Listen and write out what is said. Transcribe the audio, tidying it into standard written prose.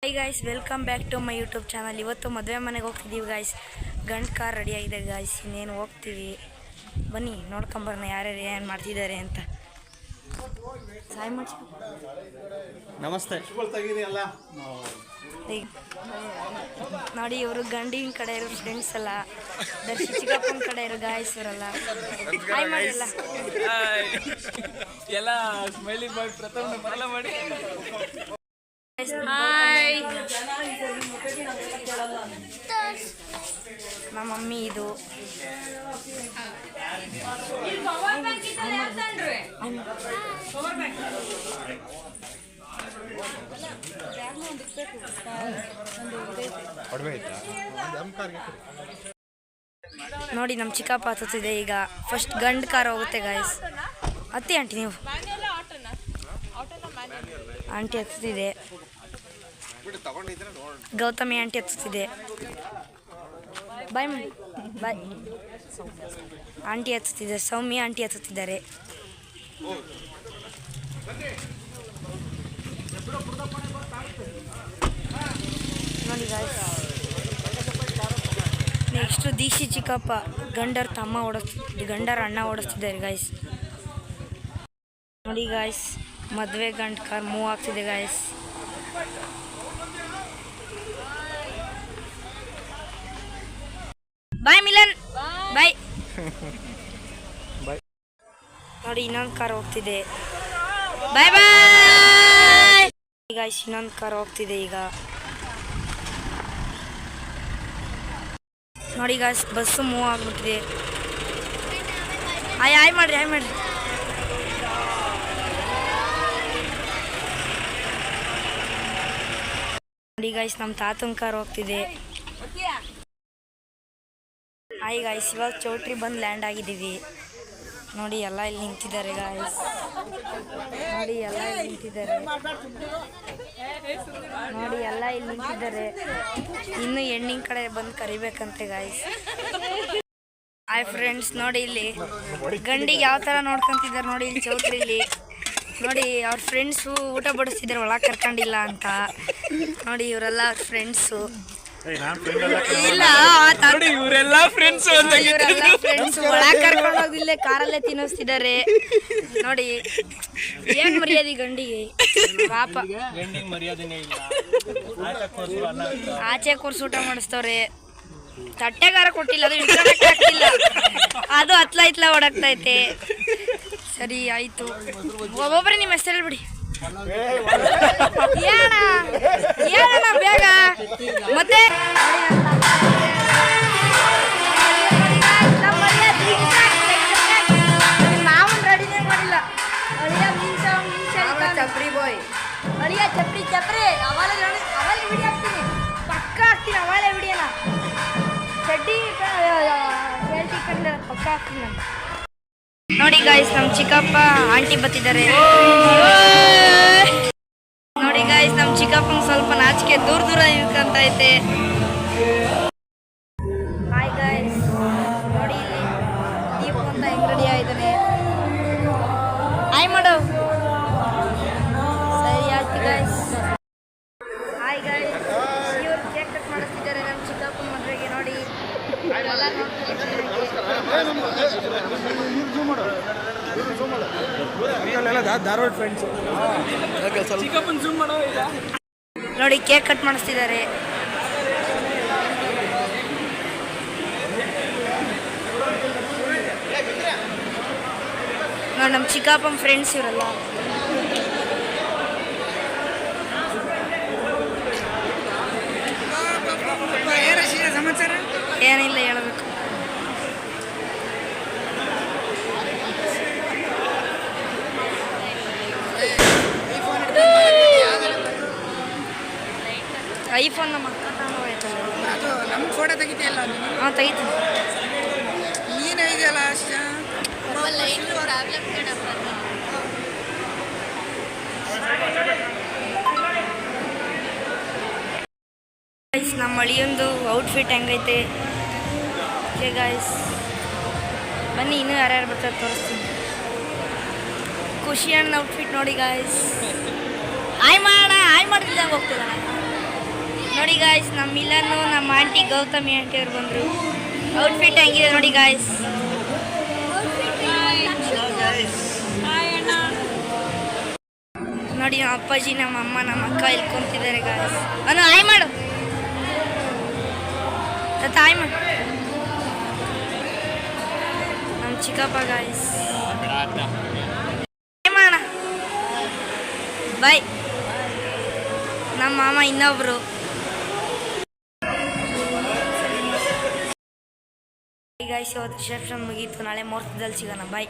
Hi guys, welcome back to my YouTube channel. ಇವತ್ತು ಮದುವೆ ಮನೆಗೆ ಹೋಗ್ತಿದ್ದೀವಿ ಗಾಯ್ಸ್. ಗಂಡು ಕಾರ್ ರೆಡಿ ಆಗಿದೆ ಗಾಯ್ಸ್. ಇನ್ನೇನು ಹೋಗ್ತೀವಿ, ಬನ್ನಿ ನೋಡ್ಕೊಂಬರೋಣ ಯಾರ್ಯಾರು ಏನು ಮಾಡ್ತಿದ್ದಾರೆ ಅಂತ. ಸಾಯ್ ಮಾಡಿ ನಮಸ್ತೆ. ನೋಡಿ, ಇವರು ಗಂಡಿನ ಕಡೆ ಇರೋ ಫ್ರೆಂಡ್ಸ್ ಅಲ್ಲ, ದರ್ಶಿ ಚಿಕ್ಕಪ್ಪನ ಕಡೆ ಇರೋ ಗಾಯ್ಸ್ ಇವರಲ್ಲ. ಹಾಯ್ ಮಾಡಿಲ್ಲ ಎಲ್ಲ ಸ್ಮೈಲಿ ಬಾಯ್ ಪ್ರಥಮ ಬರಲ್ಲ ಮಾಡಿ. ಹಾಯ್, ನಮ್ಮ ಮಮ್ಮಿ ಇದು. ನೋಡಿ, ನಮ್ಮ ಚಿಕ್ಕಪ್ಪ ಹತ್ತುತ್ತಿದೆ ಈಗ. ಫಸ್ಟ್ ಗಂಡು ಕಾರ್ ಹೋಗುತ್ತೆ ಗಾಯ್ಸ್. ಹತ್ತಿ ಆಂಟಿ, ನೀವು ಆಂಟಿ ಹತ್ತುತ್ತಿದೆ. ಗೌತಮಿ ಆಂಟಿ ಹತ್ತುತ್ತಿದೆ. ಬಾಯ್ ಮಾಡಿ ಬಾಯ್. ಆಂಟಿ ಹತ್ತುತ್ತಿದೆ, ಸೌಮ್ಯ ಆಂಟಿ ಹತ್ತುತ್ತಿದ್ದಾರೆ. ನೋಡಿ ಗಾಯ್ಸ್, ನೆಕ್ಸ್ಟು ದೀಕ್ಷಿ ಚಿಕ್ಕಪ್ಪ ಗಂಡರ ಅಣ್ಣ ಓಡಿಸ್ತಿದ್ದಾರೆ ಗಾಯ್ಸ್. ನೋಡಿ ಗಾಯ್ಸ್, ಮದುವೆ ಗಂಡು ಕಾರ್ ಮೂವ್ ಆಗ್ತಿದೆ ಗಾಯ್ಸ್. ಬಾಯ್ ಮಿಲನ್, ಬಾಯ್. ನೋಡಿ, ಇನ್ನೊಂದು ಕಾರ್ ಹೋಗ್ತಿದೆ. ಬಾಯ್ ಬಾಯ್ ಗಾಯ್ಸ್. ಇನ್ನೊಂದು ಕಾರ್ ಹೋಗ್ತಿದೆ ಈಗ. ನೋಡಿ ಗಾಯ್ಸ್, ಬಸ್ಸು ಮೂವ್ ಆಗ್ಬಿಟ್ಟಿದೆ. ಹಾಯ್ ಮಾಡ್ರಿ. ನೋಡಿ ಗಾಯ್ಸ್, ನಮ್ಮ ತಾತನ ಕಾರ್ ಹೋಗ್ತಿದೆ. ಹಾಯ್ ಗಾಯ್ಸ್, ಇವಾಗ ಚೌಟ್ರಿ ಬಂದು ಲ್ಯಾಂಡ್ ಆಗಿದ್ದೀವಿ. ನೋಡಿ, ಎಲ್ಲ ಇಲ್ಲಿ ನಿಂತಿದ್ದಾರೆ ಗಾಯ್ಸ್. ನೋಡಿ, ಎಲ್ಲ ಇಲ್ಲಿ ನಿಂತಿದ್ದಾರೆ. ಇನ್ನು ಹೆಣ್ಣಿನ ಕಡೆ ಬಂದು ಕರಿಬೇಕಂತೆ ಗಾಯ್ಸ್. ಹಾಯ್ ಫ್ರೆಂಡ್ಸ್, ನೋಡಿ ಇಲ್ಲಿ ಗಂಡಿಗೆ ಯಾವ ಥರ ನೋಡ್ಕೊಂತಿದ್ದಾರೆ ನೋಡಿ ಇಲ್ಲಿ ಚೌಟ್ರಿಲಿ. ನೋಡಿ, ಅವ್ರ ಫ್ರೆಂಡ್ಸು ಊಟ ಬಡಿಸ್ತಿದ್ದಾರೆ, ಒಳಗೆ ಕರ್ಕೊಂಡಿಲ್ಲ ಅಂತ. ನೋಡಿ, ಇವರೆಲ್ಲ ಅವ್ರ ಫ್ರೆಂಡ್ಸು. ಇಲ್ಲ, ಇವರೆಲ್ಲ ಫ್ರೆಂಡ್ಸ್ ಒಳಗೆ ಕರ್ಕೊಂಡು ಹೋಗಿಲ್ಲೇ ಕಾರಲ್ಲೇ ತಿನ್ನಿಸ್ತಿದ್ದಾರೆ. ನೋಡಿ, ಏನ್ ಮರ್ಯಾದೆ ಗಂಡಿಗೆ, ಪಾಪ. ಆಚೆ ಕೂರ್ಸಿ ಊಟ ಮಾಡಿಸ್ತವ್ರೆ. ತಟ್ಟೆಗಾರ ಕೊಟ್ಟಿಲ್ಲ, ಅದು ಇಟ್ಕೊಳಕ್ಕೆ ಆಗ್ತಿಲ್ಲ, ಅದು ಹತ್ಲ ಓಡಾಗ್ತೈತೆ. ಸರಿ ಆಯ್ತು, ಒಬ್ಬೊಬ್ಬರೇ ನಿಮ್ಮ ಹೆಸರು ಹೇಳ್ಬಿಡಿ. ಏನಣ್ಣ ಬೇಗ. ಮತ್ತೆ ನಾವು ರೆಡಿನೇ ಮಾಡಿಲ್ಲ. ಚಪ್ರಿ ಬಾಯ್, ಅಳಿಯ ಚಪ್ರಿ ಅವಾಲೆ ವಿಡಿಯೋ ಹಾಕ್ತೀನಿ, ಪಕ್ಕ ಹಾಕ್ತೀನಿ. ಅವಾಲೆ ವಿಡಿಯೋನ ಚಡ್ಡಿ ಪಕ್ಕ ಹಾಕ್ತೀನಿ ನಾನು. ನೋಡಿ ಗಾಯ್ಸ್, ನಮ್ಮ ಚಿಕ್ಕಪ್ಪ ಆಂಟಿ ಬತ್ತಿದ್ದಾರೆ. ನೋಡಿ ಗಾಯ್ಸ್, ನಮ್ಮ ಚಿಕ್ಕಪ್ಪನ ಸ್ವಲ್ಪ ನಾಚಿಕೆ ದೂರ ನಿಂತ್ಕೊಂತೈತೆ. ಹಾಯ್ ಗಾಯ್ಸ್, ನೋಡಿ ಇಲ್ಲಿ ದೀಪ ಅಂತ ಹೆಂಗ್ ರೆಡಿ ಆಗಿದ್ದಾನೆ. ಹಾಯ್ ಮಾಡು. ಸರಿ ಆಯ್ತು ಗಾಯ್ಸ್. ಹಾಯ್ ಗಾಯ್ಸ್, ಇವ್ರು ಕೇಕ್ ಕಟ್ ಮಾಡಿಸ್ತಿದ್ದಾರೆ ನಮ್ಮ ಚಿಕ್ಕಪ್ಪನ ಮದುವೆಗೆ. ನೋಡಿ, ಎಲ್ಲ ಧಾರವಾಡ ಫ್ರೆಂಡ್ಸ್. ನೋಡಿ, ಕೇಕ್ ಕಟ್ ಮಾಡಿಸ್ತಿದ್ದಾರೆ. ನೋಡಿ, ನಮ್ಮ ಚಿಕ್ಕಪ್ಪನ ಫ್ರೆಂಡ್ಸ್ ಇವರಲ್ಲ. ಏನಿಲ್ಲ, ಹೇಳಬೇಕು. ಐಫೋನ್ ನಮ್ಮ ಅಕ್ಕ ತಗೊಂಡೋಯ್ತಲ್ಲ, ನಮ್ಮ ಫೋಟೋ ತೆಗಿತಿಯಲ್ಲ. ಹಾಂ, ತೆಗಿತೀನಿ. ನೀನು ಇದೆಯಲ್ಲ ನಮ್ಮ ಅಳಿಯೊಂದು ಔಟ್ಫಿಟ್ ಹೆಂಗೈತೆ ಗಾಯ್ಸ್. ಬನ್ನಿ, ಇನ್ನೂ ಯಾರ್ಯಾರು ಬರ್ತಾರೆ ತೋರಿಸ್ತೀನಿ. ಖುಷಿ ಅಣ್ಣ ಔಟ್ಫಿಟ್ ನೋಡಿ ಗಾಯ್ಸ್. ಹಾಯ್ ಮಾಡೋಣ, ಹಾಯ್ ಮಾಡಿದ್ದಂಗೆ ಹೋಗ್ತಿಲ್ಲ. ಗಾಯ್ಸ್ ನಮ್ಮ ಮಿಲನ್ನು ನಮ್ಮ ಆಂಟಿ ಗೌತಮಿ ಆಂಟಿ ಅವ್ರು ಬಂದರು. ಔಟ್ಫಿಟ್ ಹೆಂಗಿದೆ ನೋಡಿ ಗಾಯ್ಸ್. ನೋಡಿ ನಮ್ಮ ಅಪ್ಪಾಜಿ ನಮ್ಮ ಅಮ್ಮ ನಮ್ಮ ಅಕ್ಕ ಇಲ್ಲಿ ಕುಂತಿದ್ದಾರೆ ಗಾಯ್ಸ್. ಅನು ಆಯ್ ಮಾಡು ತಾಯಿ ಮಾಡು. ನಮ್ಮ ಚಿಕ್ಕಪ್ಪ ಗಾಯ್ಸ್ ಮಾಡ ಬಾಯ್. ನಮ್ಮ ಮಾಮ ಇನ್ನೊಬ್ರು. ಗಾಯ್ಸ್ ಇವತ್ತು ರಿಸೆಪ್ಷನ್ ಮುಗೀತು. ನಾಳೆ ಮುಹೂರ್ತದಲ್ಲಿ ಸಿಗೋಣ. ಬಾಯ್.